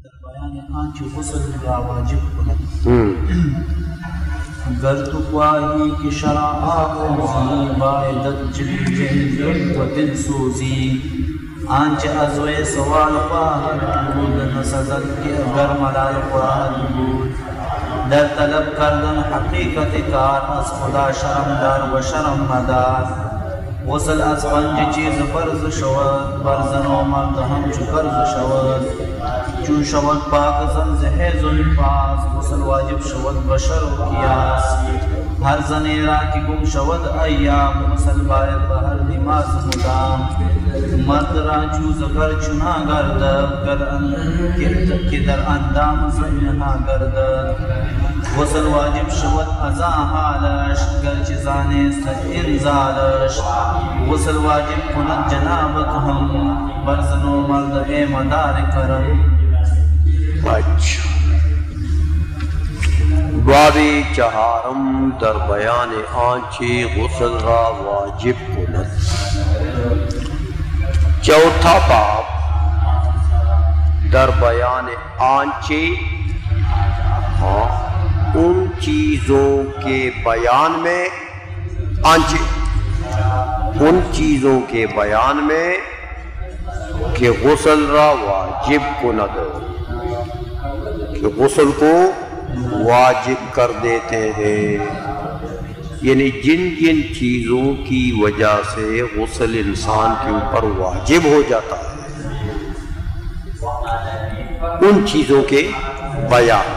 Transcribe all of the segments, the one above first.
بیان آنچ غسل را واجب کند گر تو خواهی که شرع آموزی باید جلد و دل سوزی آنچه از وی سوال خواهد بود نسزد که اگر ملال خواهد بود در طلب کردن حقیقت کار از خدا شرمدار و شرم مدار غسل از پنج چیز فرض شود بر زن و مرد همچو فرض شود چون شود پاک زن ز حیض و نفاس غسل واجب شود بشر و قیاس ہر زنی را کی گم شود ایام غسل باید به هر نماز مدام مرد را چو ذکر چنا گردد که در اندام زنها گردد غسل واجب شود ازا حالش گرچه زانست انزالش غسل واجب کند جنابت هم بر زن و مرد اے مدار کرم. اچھا باب چہارم در بیان آنچه غسل را واجب کند. چوتھا باب در بیان آنچه ان چیزوں کے بیان میں آنچه ان چیزوں کے بیان میں کہ غسل را واجب کند کہ غسل کو واجب کر دیتے ہیں، یعنی جن جن چیزوں کی وجہ سے غسل انسان کے اوپر واجب ہو جاتا ہے ان چیزوں کے بیان.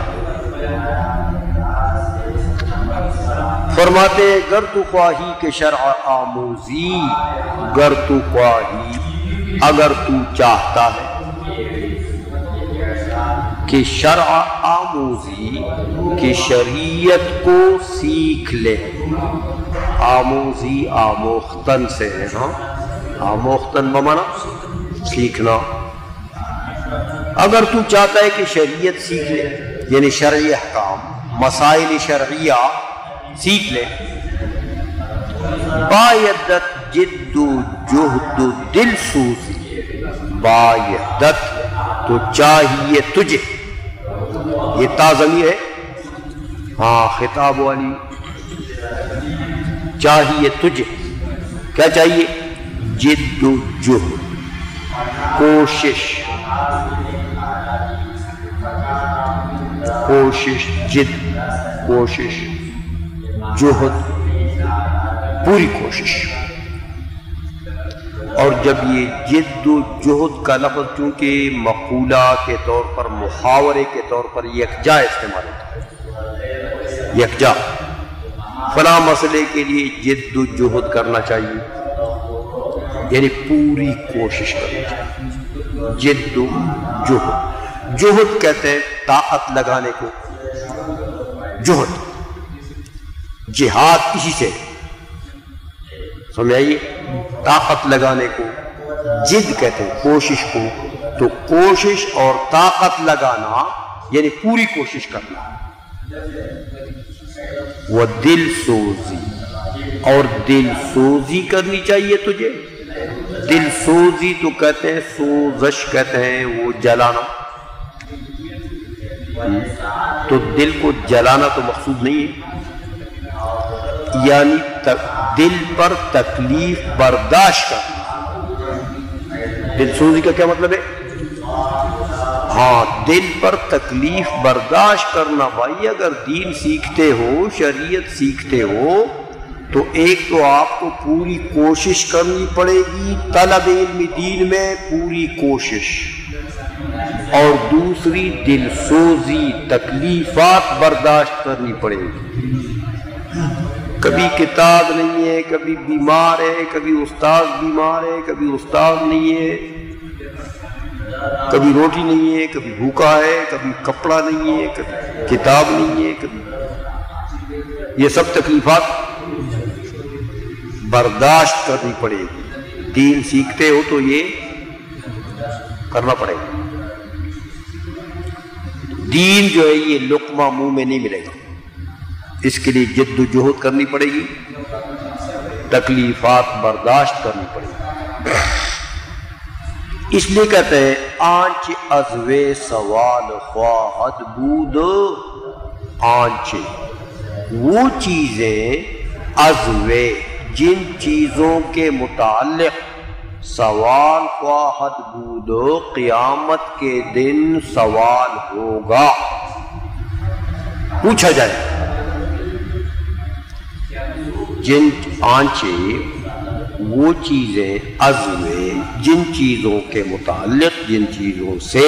فرماتے گر تو خواہی کہ شرع آموزی گر تو خواہی اگر تو چاہتا ہے کہ شرع آموزی کہ شریعت کو سیکھ لے. آموزی آموختن سے ہے، آموختن بمانا سیکھنا. اگر تو چاہتا ہے کہ شریعت سیکھ لے یعنی شرعی احکام مسائل شرعیہ سیکھ لے بایدت جد و جہد و دل سوزی بایدت تو چاہیے تجھے، یہ تا ضمیر ہے ہاں خطاب والی، چاہیے تجھے کیا چاہیے جد و جہد کوشش کوشش جد کوشش جہد پوری کوشش. اور جب یہ جد و جہد کا لفظ چونکہ مقولہ کے طور پر محاورے کے طور پر یکجا استعمال ہوتا ہے، یکجا فلاں مسئلے کے لیے جد و جہد کرنا چاہیے یعنی پوری کوشش کرنی چاہیے. جد و جہد جہد کہتے ہیں طاقت لگانے کو، جہد جہاد اسی سے سمجھائیے طاقت لگانے کو. جد کہتے ہیں کوشش کو، تو کوشش اور طاقت لگانا یعنی پوری کوشش کرنا. وہ دل سوزی اور دل سوزی کرنی چاہیے تجھے. دل سوزی تو کہتے ہیں سوزش کہتے ہیں وہ جلانا، تو دل کو جلانا تو مقصود نہیں ہے، یعنی دل پر تکلیف برداشت کرنا. دل سوزی کا کیا مطلب ہے؟ ہاں دل پر تکلیف برداشت کرنا. بھائی اگر دین سیکھتے ہو شریعت سیکھتے ہو تو ایک تو آپ کو پوری کوشش کرنی پڑے گی طلب علم دین میں پوری کوشش، اور دوسری دل سوزی تکلیفات برداشت کرنی پڑے گی. کبھی کتاب نہیں ہے، کبھی بیمار ہے، کبھی استاد بیمار ہے، کبھی استاد نہیں ہے، کبھی روٹی نہیں ہے، کبھی بھوکا ہے، کبھی کپڑا نہیں ہے، کبھی کتاب نہیں ہے، کبھی یہ سب تکلیفات برداشت کرنی پڑے گی. دین سیکھتے ہو تو یہ کرنا پڑے گا. دین جو ہے یہ لقمہ منہ میں نہیں ملے گا، اس کے لیے جد و جہد کرنی پڑے گی، تکلیفات برداشت کرنی پڑے گی. اس لیے کہتے ہیں آنچ ازوے سوال خواہد بود، آنچ وہ چیزیں ازوے جن چیزوں کے متعلق سوال خواہد بود قیامت کے دن سوال ہوگا، پوچھا جائے، جن آنچے وہ چیزیں ازوے جن چیزوں کے متعلق جن چیزوں سے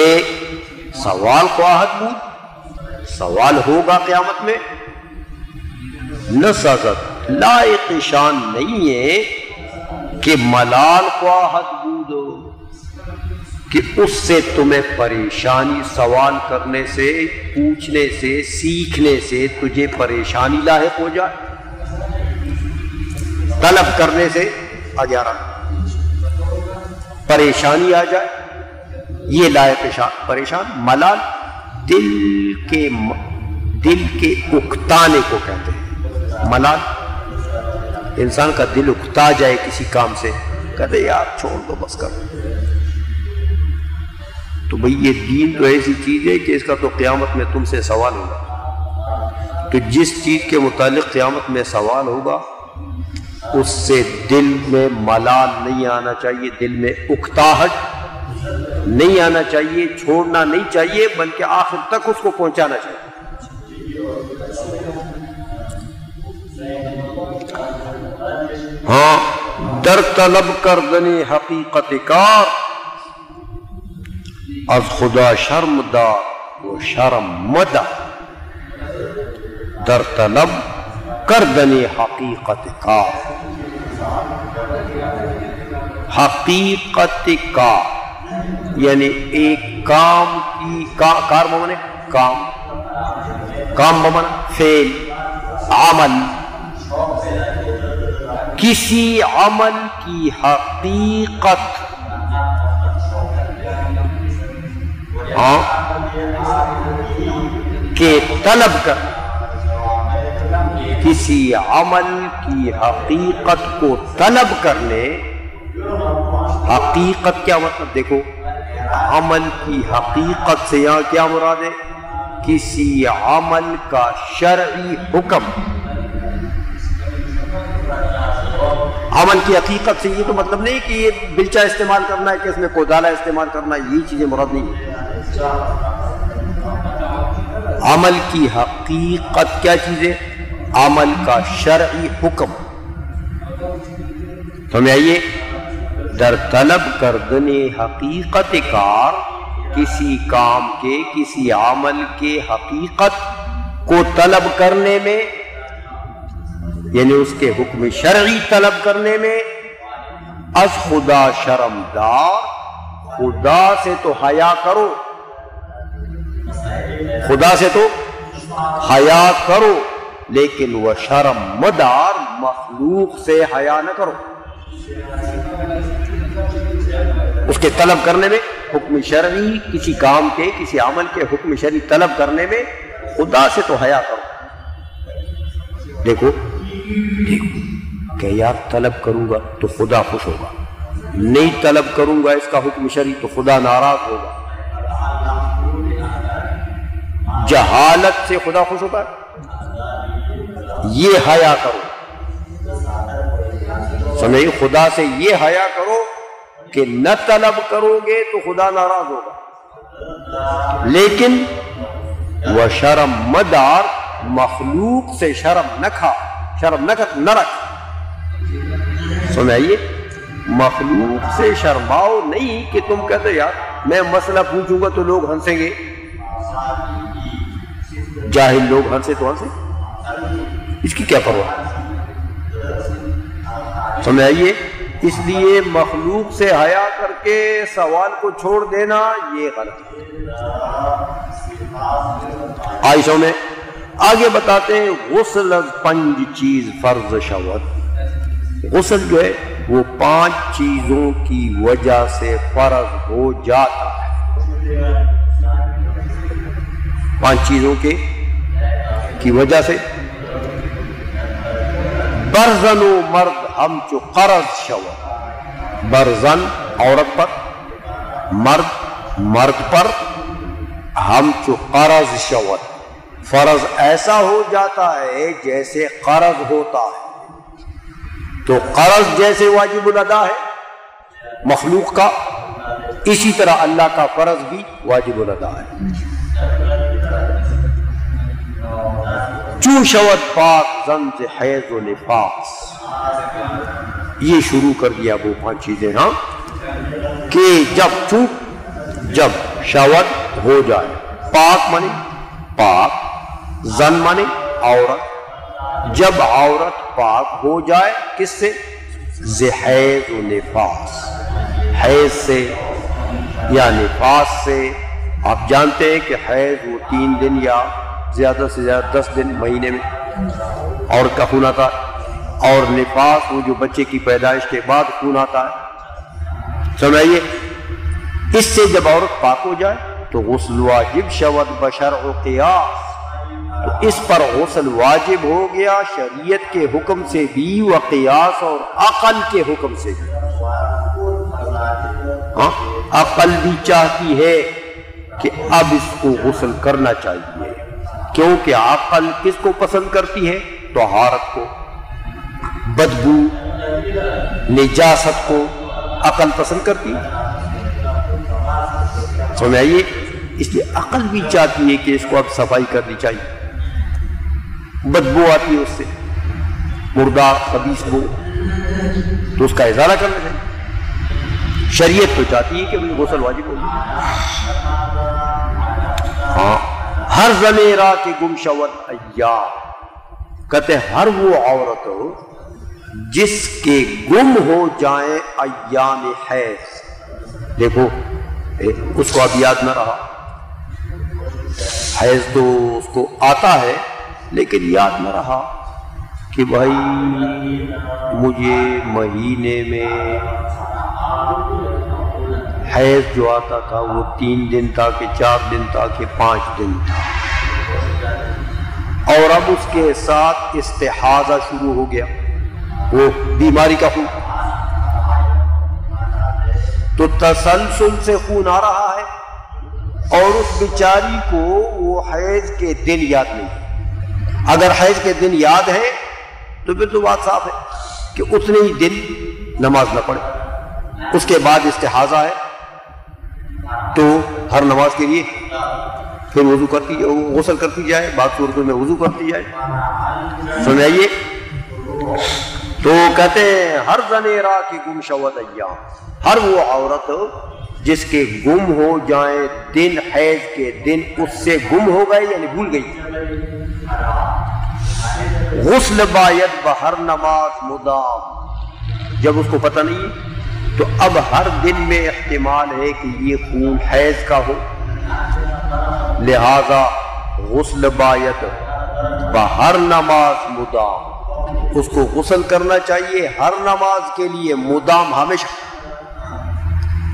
سوال خواہد بود سوال ہوگا قیامت میں، نسزت لائق شان نہیں ہے کہ ملال خواہد بود کہ اس سے تمہیں پریشانی سوال کرنے سے پوچھنے سے سیکھنے سے تجھے پریشانی لاحق ہو جائے، طلب کرنے سے آگے آ رہا پریشانی آ جائے، یہ لائق پریشان ملال دل کے اکتانے کو کہتے ہیں، ملال انسان کا دل اکتا جائے کسی کام سے، کہتے یار چھوڑ دو بس کر، تو بھئی یہ دین تو ایسی چیز ہے کہ اس کا تو قیامت میں تم سے سوال ہوگا، کہ جس چیز کے متعلق قیامت میں سوال ہوگا اس سے دل میں ملال نہیں آنا چاہیے، دل میں اکتاہٹ نہیں آنا چاہیے، چھوڑنا نہیں چاہیے، بلکہ آخر تک اس کو پہنچانا چاہیے۔ ہاں در طلب کردنی حقیقت کار از خدا شرم دار و شرم مدہ، در طلب کردنی حقیقت کار، حقیقت کار یعنی ایک کام کی کار بمانے کام بمانا فعل عمل، کسی عمل کی حقیقت کے طلب کر، کسی عمل کی حقیقت کو طلب کرنے، حقیقت کیا مطلب دیکھو، عمل کی حقیقت سے یہاں کیا مراد ہے، کسی عمل کا شرعی حکم، عمل کی حقیقت سے یہ تو مطلب نہیں کہ یہ بلچہ استعمال کرنا ہے کہ اس میں کودالہ استعمال کرنا ہے، یہ چیزیں مراد نہیں ہے۔ عمل کی حقیقت کیا چیز ہے، عمل کا شرعی حکم، سمجھ آئیے، در طلب کردن حقیقت کار، کسی کام کے کسی عمل کے حقیقت کو طلب کرنے میں، یعنی اس کے حکم شرعی طلب کرنے میں، از خدا شرم دار، خدا سے تو حیا کرو، خدا سے تو حیا کرو، لیکن وہ شرم مدار، مخلوق سے حیا نہ کرو، اس کے طلب کرنے میں حکم شرعی، کسی کام کے کسی عمل کے حکم شرعی طلب کرنے میں خدا سے تو حیا کرو۔ دیکھو کہ یار طلب کروں گا تو خدا خوش ہوگا، نہیں طلب کروں گا اس کا حکم شرعی تو خدا ناراض ہوگا، جہالت سے خدا خوش ہوتا ہے، یہ حیا کرو، سمجھے، خدا سے یہ حیا کرو کہ نہ طلب کرو گے تو خدا ناراض ہوگا، لیکن وہ شرم مدار، مخلوق سے شرم نہ کھا، شرم نہ رکھ، سمجھائیے، مخلوق سے شرماؤ نہیں کہ تم کہتے یار میں مسئلہ پوچھوں گا تو لوگ ہنسیں گے، جاہل لوگ ہنسے تو ہنسے، اس کی کیا پرواہ، سمجھائیے، اس لیے مخلوق سے حیا کر کے سوال کو چھوڑ دینا یہ غلط ہے۔ عائشہ میں آگے بتاتے ہیں غسل از 5 چیز فرض شود، غسل جو ہے وہ 5 چیزوں کی وجہ سے فرض ہو جاتا ہے، 5 چیزوں کی وجہ سے، برزن و مرد ہم چو قرض شود، برزن عورت پر، مرد پر ہم چو قرض شود، فرض ایسا ہو جاتا ہے جیسے قرض ہوتا ہے، تو قرض جیسے واجب الادا ہے مخلوق کا، اسی طرح اللہ کا فرض بھی واجب الادا ہے۔ چون شود پاک زن سے حیض و نفاس، یہ شروع کر دیا وہ 5 چیزیں، ہاں، کہ جب شود ہو جائے، پاک مانے پاک، زن مانے عورت، جب عورت پاک ہو جائے کس سے؟ حیض و نفاس، حیض سے یا نفاس سے۔ آپ جانتے ہیں کہ حیض وہ 3 دن یا زیادہ سے زیادہ 10 دن مہینے میں عورت کا خون آتا ہے، اور نفاس وہ جو بچے کی پیدائش کے بعد خون آتا ہے، سمجھائیے۔ اس سے جب عورت پاک ہو جائے تو غسل واجب شود بشرع و قیاس، تو اس پر غسل واجب ہو گیا شریعت کے حکم سے بھی و قیاس اور عقل کے حکم سے بھی۔ ہاں، عقل بھی چاہتی ہے کہ اب اس کو غسل کرنا چاہیے، کیونکہ عقل کس کو پسند کرتی ہے؟ طہارت کو، بدبو، نجاست کو عقل پسند کرتی ہے، سمجھائیے۔ اس لیے عقل بھی چاہتی ہے کہ اس کو اب صفائی کرنی چاہیے، بدبو آتی ہے اس سے، مردار خبیث بو، تو اس کا ازالہ کرنا چاہیے۔ شریعت تو چاہتی ہے کہ غسل واجب ہو۔ ہاں، ہر زمیرہ کے گم شود ایام، کہتے ہیں ہر وہ عورت ہو جس کے گم ہو جائیں ایام حیض۔ دیکھو اس کو اب یاد نہ رہا، حیض تو اس کو آتا ہے لیکن یاد نہ رہا کہ بھائی مجھے مہینے میں حیض جو آتا تھا وہ 3 دن تھا کہ 4 دن تھا کہ 5 دن تھا، اور اب اس کے ساتھ استحاضہ شروع ہو گیا، وہ بیماری کا خون، تو تسلسل سے خون آ رہا ہے، اور اس بیچاری کو وہ حیض کے دن یاد نہیں۔ اگر حیض کے دن یاد ہے تو پھر تو بات صاف ہے کہ اتنے ہی دن نماز نہ پڑھے، اس کے بعد استحاضہ ہے تو ہر نماز کے لیے پھر وضو کرتی غسل کرتی جائے، بعض صورتوں میں وضو کرتی جائے، سمجھائیے۔ تو کہتے ہیں ہر زنیرہ کی گم شود ایام، ہر وہ عورت جس کے گم ہو جائیں دن، حیض کے دن اس سے گم ہو گئے یعنی بھول گئی، غسل باید بہر نماز مدام، جب اس کو پتہ نہیں ہے تو اب ہر دن میں احتمال ہے کہ یہ خون حیض کا ہو، لہذا غسل باید بہر نماز مدام، اس کو غسل کرنا چاہیے ہر نماز کے لیے، مدام ہمیشہ،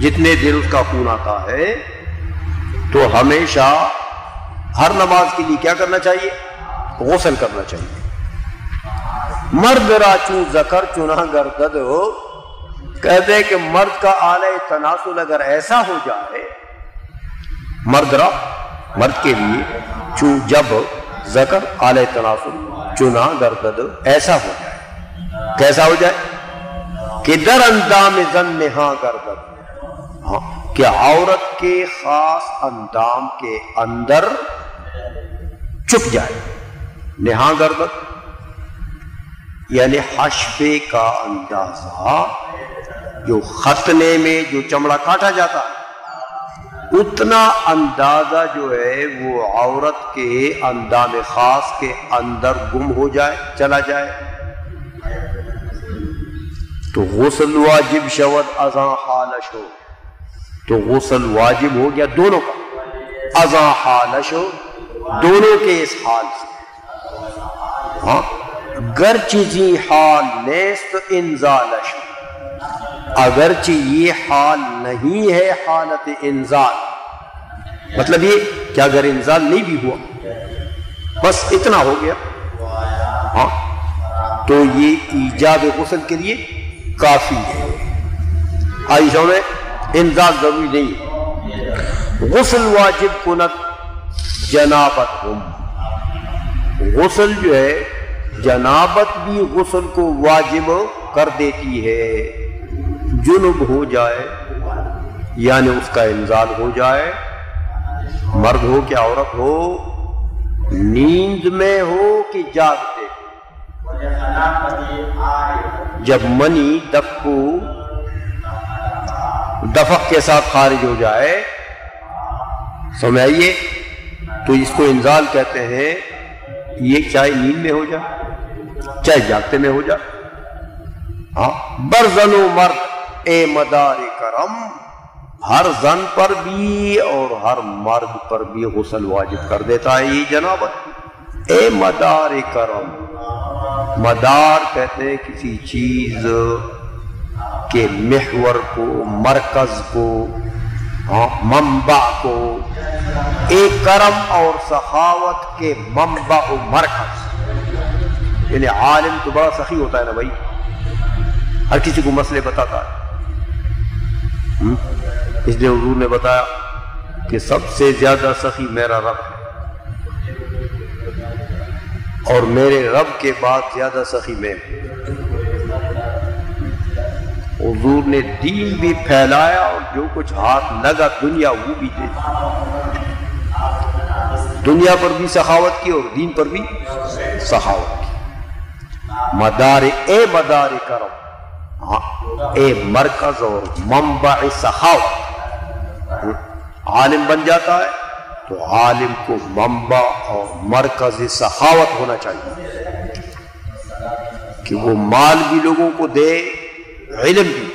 جتنے دن اس کا خون آتا ہے تو ہمیشہ ہر نماز کے لیے کیا کرنا چاہیے؟ غسل کرنا چاہیے۔ مرد را چون ذکر چنہ گردد ہو، کہتے ہیں کہ مرد کا آلہ تناسل اگر ایسا ہو جائے، مرد کے لیے چون جب ذکر آلہ تناسل چنہ گردد ایسا ہو جائے، کیسا ہو جائے؟ کہ در اندام زن نہاں گردد، ہاں، کہ عورت کے خاص اندام کے اندر چھپ جائے، نہاں گردد یعنی حشفے کا اندازہ، جو ختنے میں جو چمڑا کاٹا جاتا ہے اتنا اندازہ جو ہے وہ عورت کے اندام خاص کے اندر گم ہو جائے، چلا جائے، تو غسل واجب شود ازاں حالش ہو، تو غسل واجب ہو گیا دونوں کا، ازاں حالش ہو، دونوں کے اس حال سے، ہاں، گرچہ زی حال نیست انزالش، اگرچہ یہ حال نہیں ہے حالت انزال، مطلب یہ کہ اگر انزال نہیں بھی ہوا بس اتنا ہو گیا، ہاں، تو یہ ایجاب غسل کے لیے کافی ہے۔ عائشہ میں انزال ضروری نہیں ہے۔ غسل واجب کنت جنابت ہم، غسل جو ہے جنابت بھی غسل کو واجب کر دیتی ہے۔ جنب ہو جائے یعنی اس کا انزال ہو جائے، مرد ہو کہ عورت ہو، نیند میں ہو کہ جاگتے ہو، جب منی دفق کے ساتھ خارج ہو جائے، سمجھائیے، تو اس کو انزال کہتے ہیں۔ یہ چاہے نیند میں ہو جائے چاہے جاگتے میں ہو جائے۔ برزن و مرد اے مدار کرم، ہر زن پر بھی اور ہر مرد پر بھی غسل واجب کر دیتا ہے یہ جنابت۔ اے مدار کرم، مدار کہتے ہیں کسی چیز کے محور کو، مرکز کو، منبع کو، ایک کرم اور سخاوت کے منبع و مرکز۔ یعنی عالم تو بڑا سخی ہوتا ہے نا بھائی، ہر کسی کو مسئلے بتاتا ہے، اس لیے حضور نے بتایا کہ سب سے زیادہ سخی میرا رب ہے، اور میرے رب کے بعد زیادہ سخی میں ہوں۔ حضور نے دین بھی پھیلایا اور جو کچھ ہاتھ لگا دنیا وہ بھی دے دی، دنیا پر بھی سخاوت کی اور دین پر بھی سخاوت کی۔ مدار اے مدار کرم، اے مرکز اور منبع سخاوت۔ عالم بن جاتا ہے تو عالم کو منبع اور مرکز سخاوت ہونا چاہیے کہ وہ مال بھی لوگوں کو دے، علم بھی،